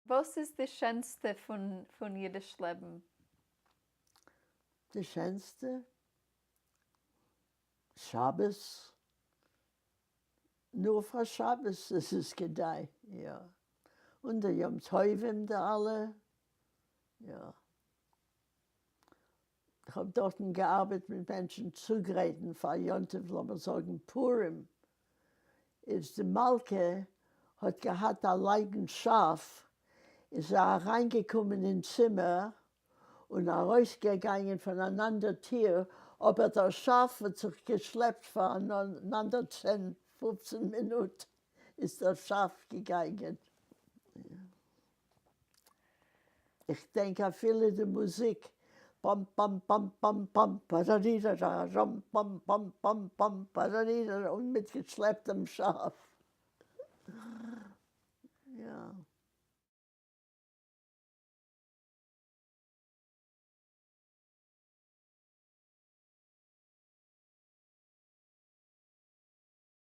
Was ist das Schönste von Jiddisch Leben? Das Schönste? Schabbos. Nur für Schabbos ist es gedei, ja. Und die Yom Tovim da alle, ja. Ich habe dort gearbeitet mit Menschen zugereiten, für Jontef, lassen wir sagen, Purim. Ist die Malke, hat gehabt ein Leigen Schaf, ist reingekommen ins Zimmer und rausgegangen von einem anderen Tier, aber das Schaf hat sich geschleppt für einander 10, 15 Minuten, ist das Schaf gegangen. Ich denke an viele der Musik. Pam, pam, pam, pam, pam, pararira, ram, pam, pam, pam, pam, pararira, und mit geschlepptem Schaf. Ja.